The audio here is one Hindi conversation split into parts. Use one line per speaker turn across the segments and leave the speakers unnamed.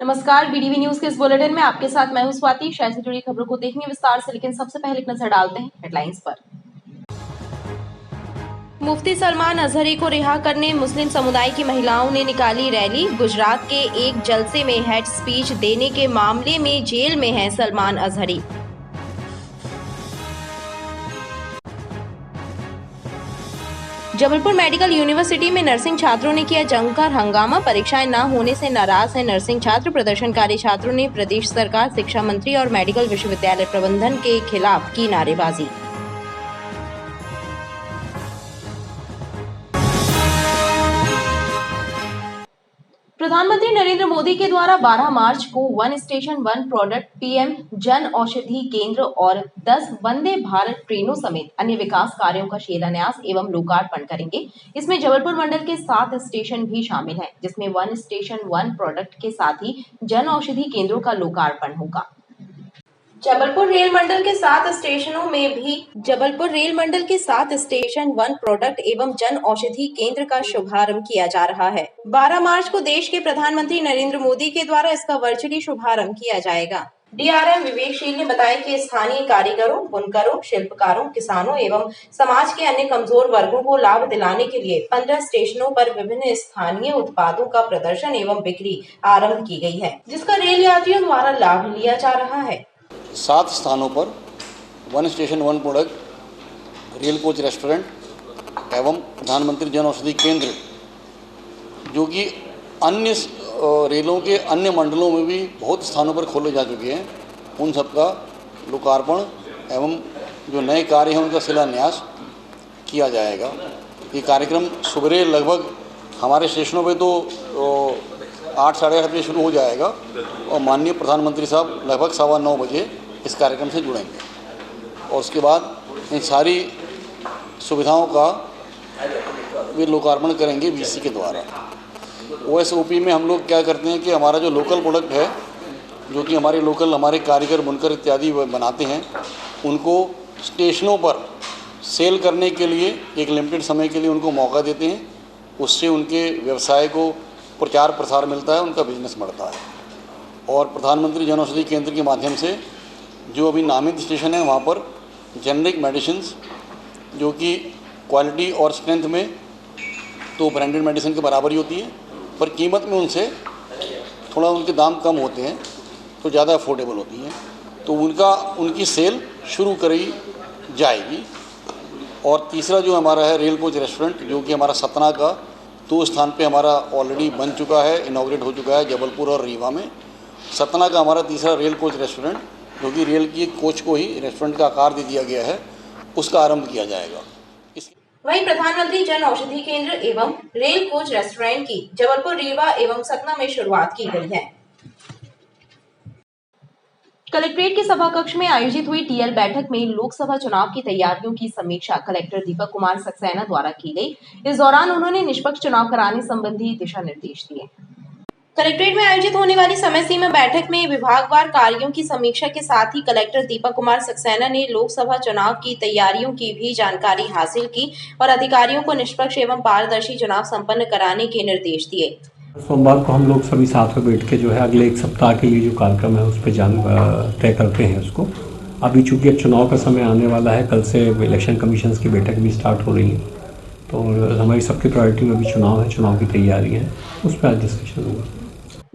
नमस्कार, बीडीवी न्यूज के इस बुलेटिन में आपके साथ मैं हूं स्वाति। शहर से जुड़ी खबरों को देखेंगे विस्तार से, लेकिन सबसे पहले एक नजर डालते हैं हेडलाइंस पर। मुफ्ती सलमान अजहरी को रिहा करने मुस्लिम समुदाय की महिलाओं ने निकाली रैली। गुजरात के एक जलसे में हेड स्पीच देने के मामले में जेल में हैं सलमान अजहरी। जबलपुर मेडिकल यूनिवर्सिटी में नर्सिंग छात्रों ने किया जमकर हंगामा। परीक्षाएं न होने से नाराज हैं नर्सिंग छात्र। प्रदर्शनकारी छात्रों ने प्रदेश सरकार, शिक्षा मंत्री और मेडिकल विश्वविद्यालय प्रबंधन के खिलाफ की नारेबाजी। प्रधानमंत्री नरेंद्र मोदी के द्वारा 12 मार्च को one station one product PM Jan Aushadhi केंद्र और 10 वंदे भारत ट्रेनों समेत अन्य विकास कार्यों का शिलान्यास एवं लोकार्पण करेंगे। इसमें जबलपुर मंडल के 7 स्टेशन भी शामिल हैं, जिसमें वन स्टेशन वन प्रोडक्ट के साथ ही जन औषधि केंद्रों का लोकार्पण होगा। जबलपुर रेल मंडल के 7 स्टेशन वन प्रोडक्ट एवं जन औषधि केंद्र का शुभारंभ किया जा रहा है। 12 मार्च को देश के प्रधानमंत्री नरेंद्र मोदी के द्वारा इसका वर्चुअली शुभारंभ किया जाएगा। डीआरएम विवेकशील ने बताया कि स्थानीय कारीगरों, बुनकरों, शिल्पकारों, किसानों एवं समाज के अन्य कमजोर वर्गों को लाभ दिलाने के लिए 15 स्टेशनों पर विभिन्न स्थानीय उत्पादों का प्रदर्शन एवं बिक्री आरंभ की गई है, जिसका रेल यात्रियों द्वारा लाभ लिया जा रहा है।
7 स्थानों पर one station one product, rail coach restaurant एवं प्रधानमंत्री जन औषधि केंद्र, जो कि अन्य रेलों के अन्य मंडलों में भी बहुत स्थानों पर खोले जा चुके हैं, उन सब का लोकार्पण एवं जो नए कार्य हैं उनका शिलान्यास किया जाएगा। ये कार्यक्रम सुबह लगभग हमारे स्टेशनों पे तो 8 साढ़े 8 बजे शुरू हो जाएगा और माननीय प्रधानमंत्री साहब लगभग 9:15 बजे इस कार्यक्रम से जुड़ेंगे और उसके बाद इन सारी सुविधाओं का वे लोकार्पण करेंगे वीसी के द्वारा। ओएसओपी में हम लोग क्या करते हैं कि हमारा जो लोकल प्रोडक्ट है, जो कि हमारे कारीगर, बुनकर इत्यादि बनाते हैं, उनको स्टेशनों पर सेल करने के लिए एक लिमिटेड समय के लिए उनको मौका देते हैं। उससे उनके व्यवसाय को प्रचार प्रसार मिलता है, उनका बिजनेस बढ़ता है। और प्रधानमंत्री जन औषधि केंद्र के माध्यम से जो अभी नामित स्टेशन है, वहाँ पर जेनरिक मेडिसिन्स, जो कि क्वालिटी और स्ट्रेंथ में तो ब्रांडेड मेडिसिन के बराबर ही होती है, पर कीमत में उनसे थोड़ा उनके दाम कम होते हैं, तो ज़्यादा अफोर्डेबल होती हैं, तो उनकी सेल शुरू करी जाएगी। और तीसरा जो हमारा है रेल कोच रेस्टोरेंट, जो कि हमारा सतना का 2 स्थान पे हमारा ऑलरेडी बन चुका है, इनॉग्रेट हो चुका है, जबलपुर और रीवा में। सतना का हमारा तीसरा रेल कोच रेस्टोरेंट, जो कि रेल की कोच को ही रेस्टोरेंट का आकार दे दिया गया है, उसका आरंभ किया जाएगा।
वहीं प्रधानमंत्री जन औषधि केंद्र एवं रेल कोच रेस्टोरेंट की जबलपुर, रीवा एवं सतना में शुरुआत की गई है। कलेक्ट्रेट के सभा कक्ष में आयोजित हुई टीएल बैठक में लोकसभा चुनाव की तैयारियों की समीक्षा कलेक्टर दीपक कुमार सक्सेना द्वारा की गई। इस दौरान उन्होंने निष्पक्ष चुनाव कराने संबंधी दिशा निर्देश दिए। कलेक्ट्रेट में आयोजित होने वाली समय सीमा बैठक में विभागवार कार्यों की समीक्षा के साथ ही कलेक्टर दीपक कुमार सक्सेना ने लोकसभा चुनाव की तैयारियों की भी जानकारी हासिल की और अधिकारियों को निष्पक्ष एवं पारदर्शी चुनाव संपन्न कराने के निर्देश दिए।
सोमवार को हम लोग सभी साथ में बैठ के जो है अगले 1 सप्ताह के लिए जो कार्यक्रम है उस पर तय करते हैं उसको। अभी चूंकि अब चुनाव का समय आने वाला है, कल से इलेक्शन कमीशन की बैठक भी स्टार्ट हो रही है, तो हमारी सबकी प्रायोरिटी में भी चुनाव है, चुनाव की तैयारी है, उस पर आज डिस्कशन होगा।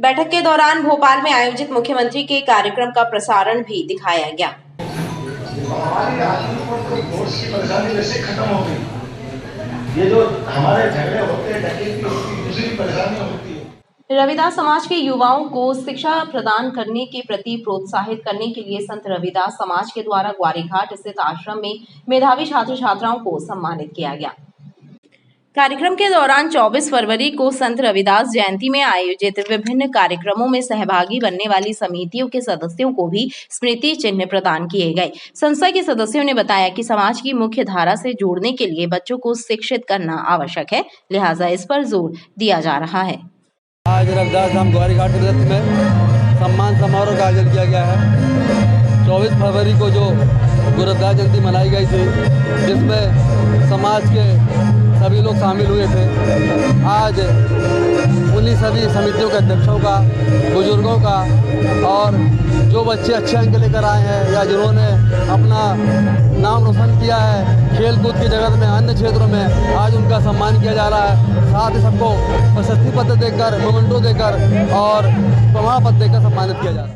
बैठक के दौरान भोपाल में आयोजित मुख्यमंत्री के कार्यक्रम का प्रसारण भी दिखाया गया।
हमारी राजनीति पर वोट्स की परेशानी वैसे खत्म हो गई। ये जो हमारे झगड़े होते हैं, डकैती होती है, दूसरी परेशानी होती है।
रविदास समाज के युवाओं को शिक्षा प्रदान करने के प्रति प्रोत्साहित करने के लिए संत रविदास समाज के द्वारा ग्वारीघाट स्थित आश्रम में मेधावी छात्र छात्राओं को सम्मानित किया गया। कार्यक्रम के दौरान 24 फरवरी को संत रविदास जयंती में आयोजित विभिन्न कार्यक्रमों में सहभागी बनने वाली समितियों के सदस्यों को भी स्मृति चिन्ह प्रदान किए गए। संस्था के सदस्यों ने बताया कि समाज की मुख्य धारा से जोड़ने के लिए बच्चों को शिक्षित करना आवश्यक है, लिहाजा इस पर जोर दिया जा रहा है।
आज रविदास धाम ग्वारीघाट में सम्मान समारोह का आयोजन किया गया है। 24 फरवरी को जो गुरु रविदास जयंती मनाई गई थी, जिसमें समाज के सभी लोग शामिल हुए थे। आज उन अपनी सभी समितियों के अध्यक्षों का, बुजुर्गों का, और जो बच्चे अच्छे अंक लेकर आए हैं या जिन्होंने अपना नाम रोशन किया है खेल कूद की जगत में, अन्य क्षेत्रों में, आज उनका सम्मान किया जा रहा है। साथ ही सबको प्रशस्ति पत्र देकर, मोमेंटो देकर और प्रमाण पत्र देकर सम्मानित किया जा रहा है।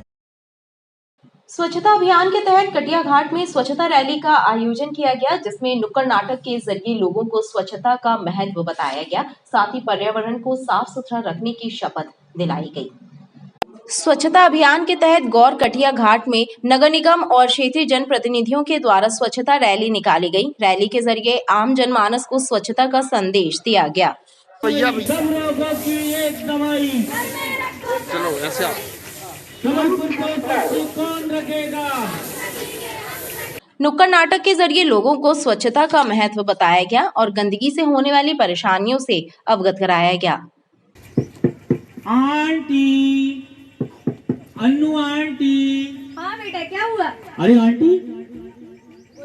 स्वच्छता अभियान के तहत कटिया घाट में स्वच्छता रैली का आयोजन किया गया, जिसमें नुक्कड़ नाटक के जरिए लोगों को स्वच्छता का महत्व बताया गया। साथ ही पर्यावरण को साफ सुथरा रखने की शपथ दिलाई गई। स्वच्छता अभियान के तहत गौर कटिया घाट में नगर निगम और क्षेत्रीय जनप्रतिनिधियों के द्वारा स्वच्छता रैली निकाली गई। रैली के जरिए आम जनमानस को स्वच्छता का संदेश दिया गया।
चलो ऐसे आओ।
कौन रखेगा?
नुक्कड़ नाटक के जरिए लोगों को स्वच्छता का महत्व बताया गया और गंदगी से होने वाली परेशानियों से अवगत कराया गया।
Aunty, Annu aunty.
हाँ बेटा, क्या हुआ?
अरे आंटी,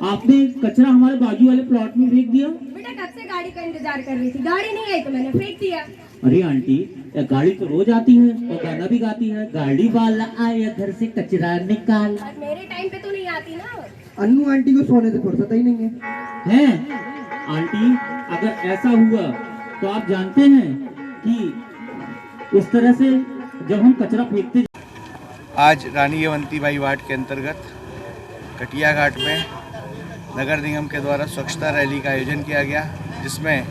आपने कचरा हमारे बाजू वाले प्लॉट में फेंक दिया।
बेटा कब से गाड़ी का इंतजार कर रही थी, गाड़ी नहीं आई तो मैंने फेंक दिया।
अरे आंटी, गाड़ी तो रोज आती है और गाना भी गाती है, गाड़ी वाला आया घर से कचरा निकाल।
और मेरे टाइम पे तो नहीं आती ना।
अन्नू आंटी को सोने से फुर्सत ही नहीं है।
आंटी, अगर ऐसा हुआ तो आप जानते हैं कि इस तरह से जब हम कचरा फेंकते।
आज रानी यवंतीबाई वार्ड के अंतर्गत कटिया घाट में नगर निगम के द्वारा स्वच्छता रैली का आयोजन किया गया, जिसमें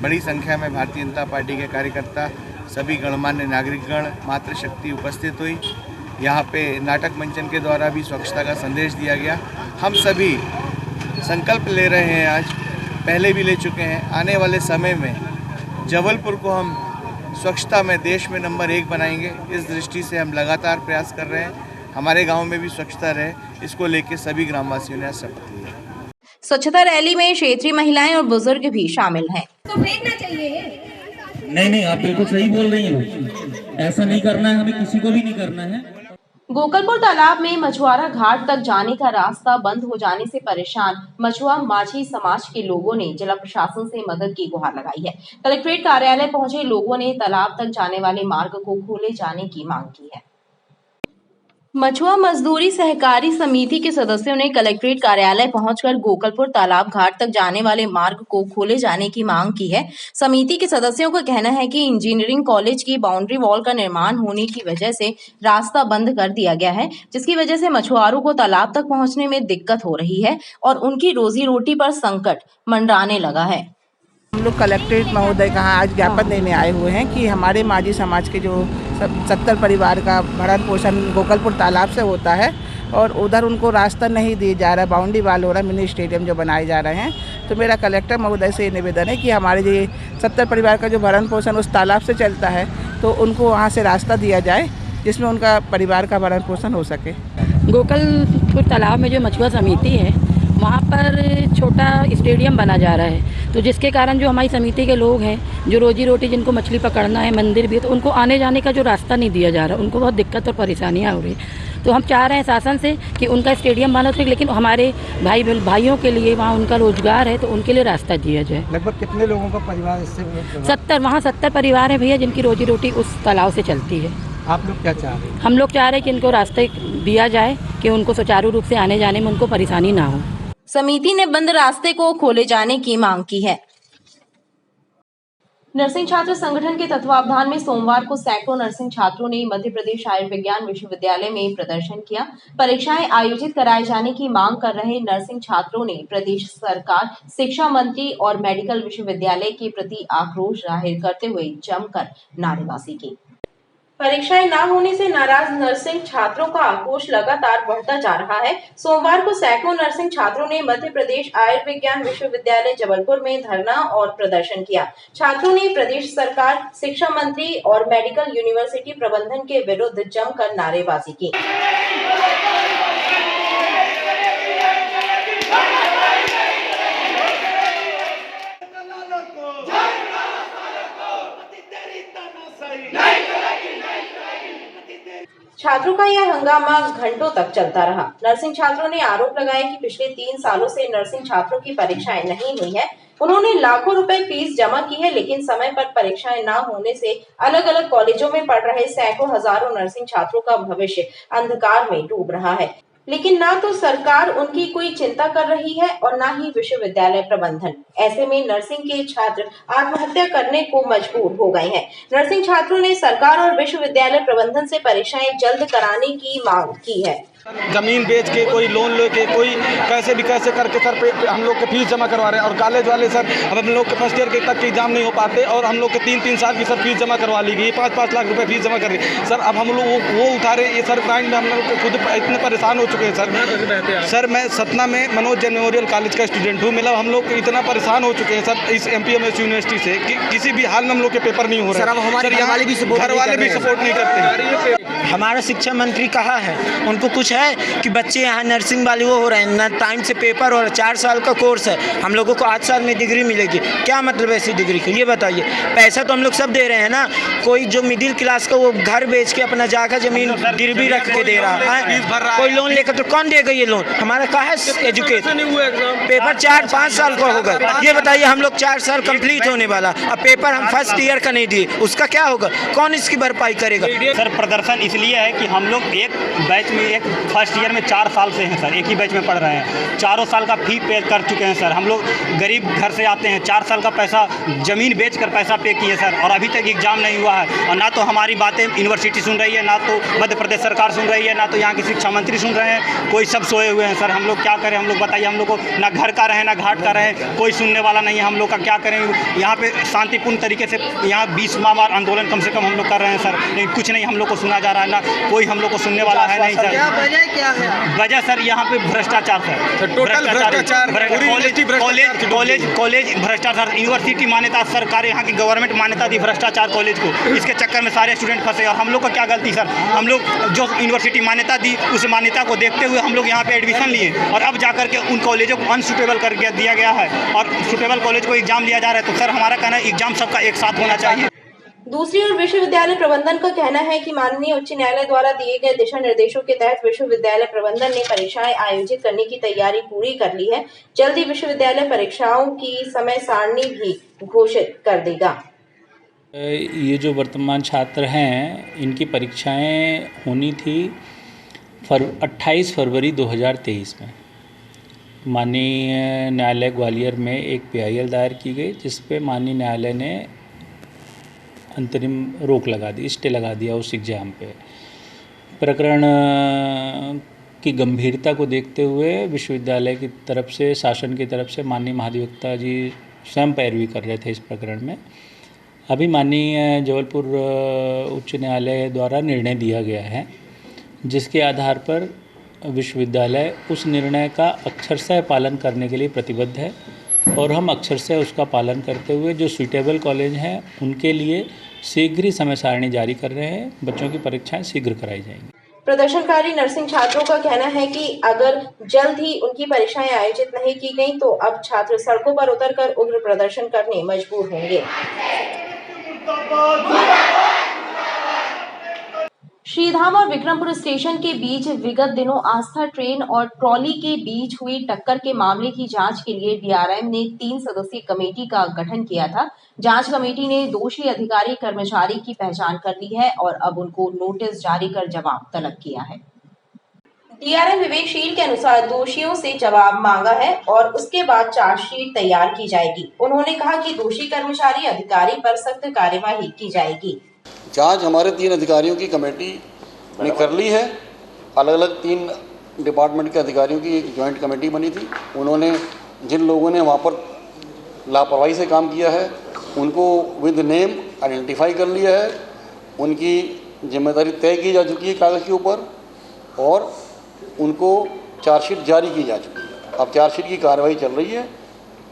बड़ी संख्या में भारतीय जनता पार्टी के कार्यकर्ता, सभी गणमान्य नागरिकगण, मातृशक्ति उपस्थित हुई। यहाँ पे नाटक मंचन के द्वारा भी स्वच्छता का संदेश दिया गया। हम सभी संकल्प ले रहे हैं, आज पहले भी ले चुके हैं, आने वाले समय में जबलपुर को हम स्वच्छता में देश में नंबर 1 बनाएंगे। इस दृष्टि से हम लगातार प्रयास कर रहे हैं, हमारे गांव में भी स्वच्छता रहे, इसको लेकर सभी ग्रामवासियों ने आज शपथ ली है।
स्वच्छता रैली में क्षेत्रीय महिलाएं और बुजुर्ग भी शामिल हैं।
तो फेंकना चाहिए।
नहीं, आप बिल्कुल सही बोल रही हैं। ऐसा नहीं करना है, हमें किसी को भी नहीं करना है।
गोकलपुर तालाब में मछुआरा घाट तक जाने का रास्ता बंद हो जाने से परेशान मछुआ माझी समाज के लोगों ने जिला प्रशासन से मदद की गुहार लगाई है। कलेक्ट्रेट कार्यालय पहुंचे लोगों ने तालाब तक जाने वाले मार्ग को खोले जाने की मांग की है। मछुआ मजदूरी सहकारी समिति के सदस्यों ने कलेक्ट्रेट कार्यालय पहुंचकर गोकलपुर तालाब घाट तक जाने वाले मार्ग को खोले जाने की मांग की है। समिति के सदस्यों का कहना है कि इंजीनियरिंग कॉलेज की बाउंड्री वॉल का निर्माण होने की वजह से रास्ता बंद कर दिया गया है, जिसकी वजह से मछुआरों को तालाब तक पहुंचने में दिक्कत हो रही है और उनकी रोजी रोटी पर संकट मंडराने लगा है।
हम लोग कलेक्ट्रेट महोदय का आज ज्ञापन देने आए हुए हैं कि हमारे माझी समाज के जो 70 परिवार का भरण पोषण गोकलपुर तालाब से होता है और उधर उनको रास्ता नहीं दिया जा रहा है, बाउंड्री वाल हो रहा है, मिनी स्टेडियम जो बनाए जा रहे हैं। तो मेरा कलेक्टर महोदय से ये निवेदन है कि हमारे ये 70 परिवार का जो भरण पोषण उस तालाब से चलता है, तो उनको वहाँ से रास्ता दिया जाए जिसमें उनका परिवार का भरण पोषण हो सके।
गोकलपुर तालाब में जो मछुआ समिति है, वहाँ पर छोटा स्टेडियम बना जा रहा है, तो जिसके कारण जो हमारी समिति के लोग हैं, जो रोजी रोटी जिनको मछली पकड़ना है, मंदिर भी, तो उनको आने जाने का जो रास्ता नहीं दिया जा रहा, उनको बहुत दिक्कत और परेशानियाँ हो रही। तो हम चाह रहे हैं शासन से कि उनका स्टेडियम बना सके, लेकिन हमारे भाइयों के लिए वहाँ उनका रोजगार है, तो उनके लिए रास्ता दिया जाए।
लगभग कितने लोगों का परिवार इससे?
70 परिवार है भैया, जिनकी रोजी रोटी उस तालाब से चलती है।
आप लोग क्या चाह रहे हैं?
हम लोग चाह रहे हैं कि इनको रास्ते दिया जाए कि उनको सुचारू रूप से आने जाने में उनको परेशानी ना हो।
समिति ने बंद रास्ते को खोले जाने की मांग की है। नर्सिंग छात्र संगठन के तत्वावधान में सोमवार को सैकड़ों नर्सिंग छात्रों ने मध्य प्रदेश आयुर्विज्ञान विश्वविद्यालय में प्रदर्शन किया। परीक्षाएं आयोजित कराए जाने की मांग कर रहे नर्सिंग छात्रों ने प्रदेश सरकार, शिक्षा मंत्री और मेडिकल विश्वविद्यालय के प्रति आक्रोश जाहिर करते हुए जमकर नारेबाजी की। परीक्षाएं न होने से नाराज नर्सिंग छात्रों का आक्रोश लगातार बढ़ता जा रहा है। सोमवार को सैकड़ों नर्सिंग छात्रों ने मध्य प्रदेश आयुर्विज्ञान विश्वविद्यालय जबलपुर में धरना और प्रदर्शन किया। छात्रों ने प्रदेश सरकार, शिक्षा मंत्री और मेडिकल यूनिवर्सिटी प्रबंधन के विरुद्ध जमकर नारेबाजी की। छात्रों का यह हंगामा घंटों तक चलता रहा। नर्सिंग छात्रों ने आरोप लगाया कि पिछले 3 सालों से नर्सिंग छात्रों की परीक्षाएं नहीं हुई है। उन्होंने लाखों रुपए फीस जमा की है, लेकिन समय पर परीक्षाएं न होने से अलग अलग कॉलेजों में पढ़ रहे सैकड़ों हजारों नर्सिंग छात्रों का भविष्य अंधकार में डूब रहा है। लेकिन ना तो सरकार उनकी कोई चिंता कर रही है और ना ही विश्वविद्यालय प्रबंधन। ऐसे में नर्सिंग के छात्र आत्महत्या करने को मजबूर हो गए हैं। नर्सिंग छात्रों ने सरकार और विश्वविद्यालय प्रबंधन से परीक्षाएं जल्द कराने की मांग की है।
जमीन बेच के, कोई लोन लेके, कोई कैसे भी कैसे करके सर पे हम लोग के फीस जमा करवा रहे हैं। और कॉलेज वाले सर अब हम लोग के फर्स्ट ईयर के तक के एग्जाम नहीं हो पाते और हम लोग के 3-3 साल की सर फीस जमा करवा ली गई, 5-5 लाख रुपए फीस जमा कर रही सर। अब हम लोग वो उठा रहे हैं। ये सर क्लाइंट में हम लोग खुद इतने परेशान हो चुके हैं सर। मैं सतना में मनोज जैन मेमोरियल कॉलेज का स्टूडेंट हूँ। मतलब हम लोग इतना परेशान हो चुके हैं सर इस MPMS यूनिवर्सिटी से कि किसी भी हाल में हम लोग के पेपर नहीं हो रहे।
सर हमारे घर वाले भी
सपोर्ट नहीं करते।
हमारा शिक्षा मंत्री कहाँ है? उनको कुछ है कि बच्चे यहाँ नर्सिंग वाले वो हो रहे हैं ना, टाइम से पेपर हो रहा है। 4 साल का कोर्स है, हम लोगों को 8 साल में डिग्री मिलेगी। क्या मतलब है ऐसी डिग्री का, ये बताइए। पैसा तो हम लोग सब दे रहे हैं ना। कोई जो मिडिल क्लास का वो घर बेच के अपना जाकर जमीन गिरवी रख के दे रहा है, कोई लोन लेकर, तो कौन देगा ये लोन? हमारा कहाँ है एजुकेशन? पेपर 4-5 साल का होगा, ये बताइए। हम लोग 4 साल कंप्लीट होने वाला, अब पेपर हम फर्स्ट ईयर का नहीं दिए, उसका क्या होगा? कौन इसकी भरपाई करेगा?
सर प्रदर्शन इसलिए है कि हम लोग एक बैच में, एक फर्स्ट ईयर में 4 साल से हैं सर, एक ही बैच में पढ़ रहे हैं। 4 साल का फी पे कर चुके हैं सर। हम लोग गरीब घर से आते हैं, 4 साल का पैसा जमीन बेचकर पैसा पे किए सर, और अभी तक एग्जाम नहीं हुआ है। और ना तो हमारी बातें यूनिवर्सिटी सुन रही है, ना तो मध्य प्रदेश सरकार सुन रही है, ना तो यहाँ के शिक्षा मंत्री सुन रहे हैं। कोई सब सोए हुए हैं सर। हम लोग क्या करें? हम लोग बताइए। हम लोग को ना घर का रहे ना घाट का रहे, कोई सुनने वाला नहीं है। हम लोग का क्या करें? यहाँ पे शांतिपूर्ण तरीके से यहाँ 20 माह आंदोलन कम से कम हम लोग कर रहे हैं सर, लेकिन कुछ नहीं हम लोग को सुना जा रहा है, ना कोई हम लोग को सुनने वाला है नहीं सर।
क्या है
वजह सर यहाँ पे भ्रष्टाचार सर,
टोटल भ्रष्टाचार,
कॉलेज भ्रष्टाचार। यूनिवर्सिटी मान्यता सरकार, यहाँ की गवर्नमेंट मान्यता दी भ्रष्टाचार कॉलेज को, इसके चक्कर में सारे स्टूडेंट फंसे। और हम लोग का क्या गलती सर? हम लोग जो यूनिवर्सिटी मान्यता दी उस मान्यता को देखते हुए हम लोग यहाँ पे एडमिशन लिए, और अब जाकर के उन कॉलेजों को अनसुटेबल कर दिया गया है और सुटेबल कॉलेज को एग्जाम लिया जा रहा है। तो सर हमारा कहना है एग्जाम सबका एक साथ होना चाहिए।
दूसरी ओर विश्वविद्यालय प्रबंधन का कहना है कि माननीय उच्च न्यायालय द्वारा दिए गए दिशा निर्देशों के तहत विश्वविद्यालय प्रबंधन ने परीक्षाएं आयोजित करने की तैयारी पूरी कर ली है। जल्द ही विश्वविद्यालय परीक्षाओं की समय सारणी भी घोषित कर देगा।
ये जो वर्तमान छात्र हैं, इनकी परीक्षाएं होनी थी 28 फरवरी 2023 में। माननीय न्यायालय ग्वालियर में एक PIL दायर की गई, जिस पे माननीय न्यायालय ने अंतरिम रोक लगा दी, स्टे लगा दिया उस एग्ज़ाम पे। प्रकरण की गंभीरता को देखते हुए विश्वविद्यालय की तरफ से, शासन की तरफ से माननीय महाधिवक्ता जी स्वयं पैरवी कर रहे थे इस प्रकरण में। अभी माननीय जबलपुर उच्च न्यायालय द्वारा निर्णय दिया गया है, जिसके आधार पर विश्वविद्यालय उस निर्णय का अक्षरशः पालन करने के लिए प्रतिबद्ध है, और हम अक्षरशः उसका पालन करते हुए जो सूटेबल कॉलेज हैं उनके लिए शीघ्र ही समय सारणी जारी कर रहे हैं। बच्चों की परीक्षाएं शीघ्र कराई जाएंगी।
प्रदर्शनकारी नर्सिंग छात्रों का कहना है कि अगर जल्द ही उनकी परीक्षाएं आयोजित नहीं की गईं, तो अब छात्र सड़कों पर उतरकर उग्र प्रदर्शन करने मजबूर होंगे। श्रीधाम और विक्रमपुर स्टेशन के बीच विगत दिनों आस्था ट्रेन और ट्रॉली के बीच हुई टक्कर के मामले की जांच के लिए DRM ने 3 सदस्यीय कमेटी का गठन किया था। जांच कमेटी ने दोषी अधिकारी कर्मचारी की पहचान कर ली है और अब उनको नोटिस जारी कर जवाब तलब किया है। DRM विवेक शील के अनुसार दोषियों से जवाब मांगा है और उसके बाद चार्जशीट तैयार की जाएगी। उन्होंने कहा कि दोषी कर्मचारी अधिकारी पर सख्त कार्यवाही की जाएगी।
जांच हमारे 3 अधिकारियों की कमेटी ने कर ली है। अलग अलग 3 डिपार्टमेंट के अधिकारियों की एक जॉइंट कमेटी बनी थी। उन्होंने जिन लोगों ने वहाँ पर लापरवाही से काम किया है उनको विद नेम आइडेंटिफाई कर लिया है। उनकी जिम्मेदारी तय की जा चुकी है कागज़ के ऊपर और उनको चार्जशीट जारी की जा चुकी है। अब चार्जशीट की कार्रवाई चल रही है,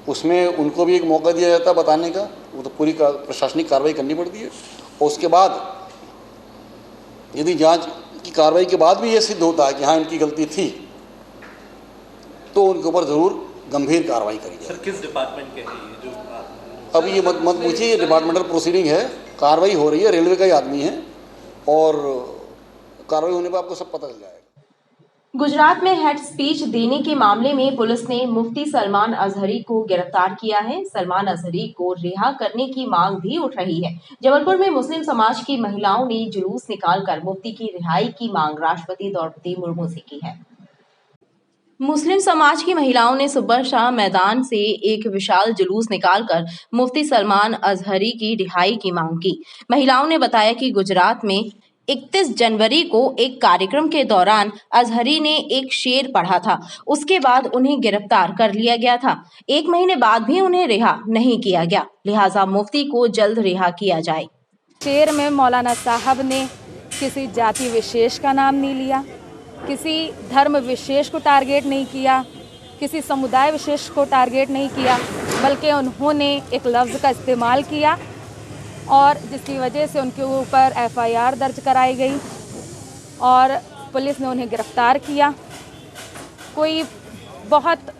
उसमें उनको भी एक मौका दिया जाता है बताने का। वो तो पूरी प्रशासनिक कार्रवाई करनी पड़ती है और उसके बाद यदि जांच की कार्रवाई के बाद भी ये सिद्ध होता है कि हाँ इनकी गलती थी, तो उनके ऊपर ज़रूर गंभीर कार्रवाई करी जाए।
सर किस डिपार्टमेंट के हैं ये जो?
अब ये मत पूछिए, ये डिपार्टमेंटल प्रोसीडिंग है, कार्रवाई हो रही है। रेलवे का ही आदमी है और कार्रवाई होने पर आपको सब पता चल जाएगा।
गुजरात में हेड स्पीच देने के मामले में पुलिस ने मुफ्ती सलमान अजहरी को गिरफ्तार किया है। सलमान अजहरी को रिहा करने की मांग भी उठ रही है। जबलपुर में मुस्लिम समाज की महिलाओं ने जुलूस निकालकर मुफ्ती की रिहाई की मांग राष्ट्रपति द्रौपदी मुर्मू से की है। मुस्लिम समाज की महिलाओं ने सुबह शाह मैदान से एक विशाल जुलूस निकालकर मुफ्ती सलमान अजहरी की रिहाई की मांग की। महिलाओं ने बताया कि गुजरात में 31 जनवरी को एक कार्यक्रम के दौरान अजहरी ने एक शेर पढ़ा था। उसके बाद उन्हें गिरफ्तार कर लिया गया था। 1 महीने बाद भी उन्हें रिहा नहीं किया गया, लिहाजा मुफ्ती को जल्द रिहा किया जाए।
शेर में मौलाना साहब ने किसी जाति विशेष का नाम नहीं लिया, किसी धर्म विशेष को टारगेट नहीं किया, किसी समुदाय विशेष को टारगेट नहीं किया, बल्कि उन्होंने एक लफ्ज़ का इस्तेमाल किया और जिसकी वजह से उनके ऊपर FIR दर्ज कराई गई और पुलिस ने उन्हें गिरफ्तार किया। कोई बहुत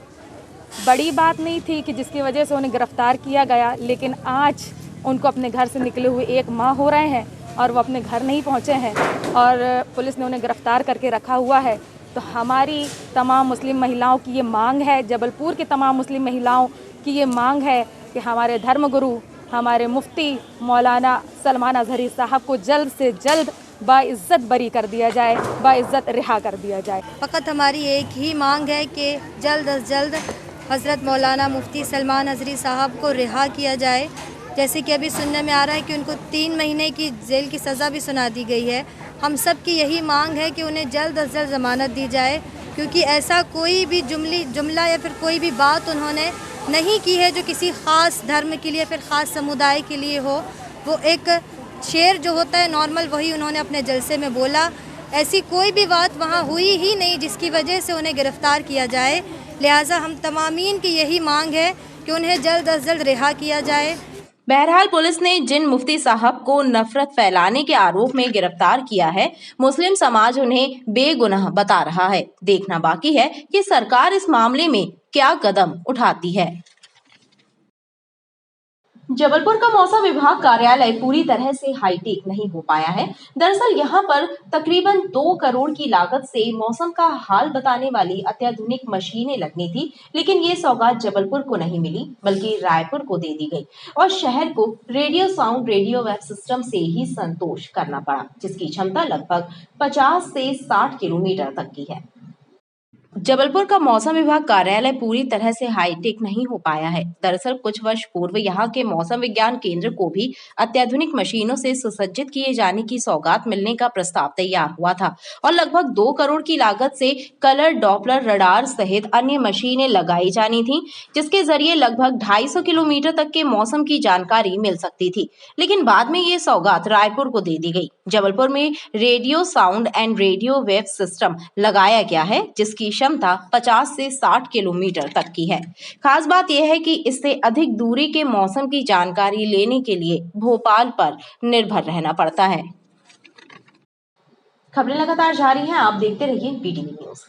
बड़ी बात नहीं थी कि जिसकी वजह से उन्हें गिरफ्तार किया गया, लेकिन आज उनको अपने घर से निकले हुए 1 माह हो रहे हैं और वो अपने घर नहीं पहुंचे हैं और पुलिस ने उन्हें गिरफ्तार करके रखा हुआ है। तो हमारी तमाम मुस्लिम महिलाओं की ये मांग है, जबलपुर की तमाम मुस्लिम महिलाओं की ये मांग है कि हमारे धर्मगुरु, हमारे मुफ्ती मौलाना सलमान अजहरी साहब को जल्द से जल्द बाइज़्ज़त बरी कर दिया जाए, बाइज़्ज़त रिहा कर दिया जाए।
फ़कत हमारी एक ही मांग है कि जल्द अज जल्द हज़रत मौलाना मुफ्ती सलमान अजहरी साहब को रिहा किया जाए। जैसे कि अभी सुनने में आ रहा है कि उनको 3 महीने की जेल की सज़ा भी सुना दी गई है। हम सब की यही मांग है कि उन्हें जल्द अज जल्द ज़मानत दी जाए, क्योंकि ऐसा कोई भी जुमला या फिर कोई भी बात उन्होंने नहीं की है जो किसी ख़ास धर्म के लिए फिर ख़ास समुदाय के लिए हो। वो एक शेर जो होता है नॉर्मल, वही उन्होंने अपने जलसे में बोला। ऐसी कोई भी बात वहाँ हुई ही नहीं जिसकी वजह से उन्हें गिरफ़्तार किया जाए। लिहाजा हम तमामीन की यही मांग है कि उन्हें जल्द अज जल्द रिहा किया जाए।
बहरहाल पुलिस ने जिन मुफ्ती साहब को नफरत फैलाने के आरोप में गिरफ्तार किया है, मुस्लिम समाज उन्हें बेगुनाह बता रहा है। देखना बाकी है कि सरकार इस मामले में क्या कदम उठाती है। जबलपुर का मौसम विभाग कार्यालय पूरी तरह से हाईटेक नहीं हो पाया है। दरअसल यहां पर तकरीबन 2 करोड़ की लागत से मौसम का हाल बताने वाली अत्याधुनिक मशीनें लगनी थी, लेकिन ये सौगात जबलपुर को नहीं मिली बल्कि रायपुर को दे दी गई और शहर को radio sound radio wave system से ही संतोष करना पड़ा, जिसकी क्षमता लगभग 50 से 60 किलोमीटर तक की है। जबलपुर का मौसम विभाग कार्यालय पूरी तरह से हाईटेक नहीं हो पाया है। दरअसल कुछ वर्ष पूर्व यहाँ के मौसम विज्ञान केंद्र को भी अत्याधुनिक मशीनों से सुसज्जित किए जाने की सौगात मिलने का प्रस्ताव तैयार हुआ था और लगभग 2 करोड़ की लागत से कलर डॉपलर रडार सहित अन्य मशीनें लगाई जानी थी, जिसके जरिए लगभग 250 किलोमीटर तक के मौसम की जानकारी मिल सकती थी। लेकिन बाद में ये सौगात रायपुर को दे दी गई। जबलपुर में radio sound and radio wave system लगाया गया है, जिसकी क्षमता 50 से 60 किलोमीटर तक की है। खास बात यह है कि इससे अधिक दूरी के मौसम की जानकारी लेने के लिए भोपाल पर निर्भर रहना पड़ता है। खबरें लगातार जारी हैं, आप देखते रहिए BTV न्यूज़।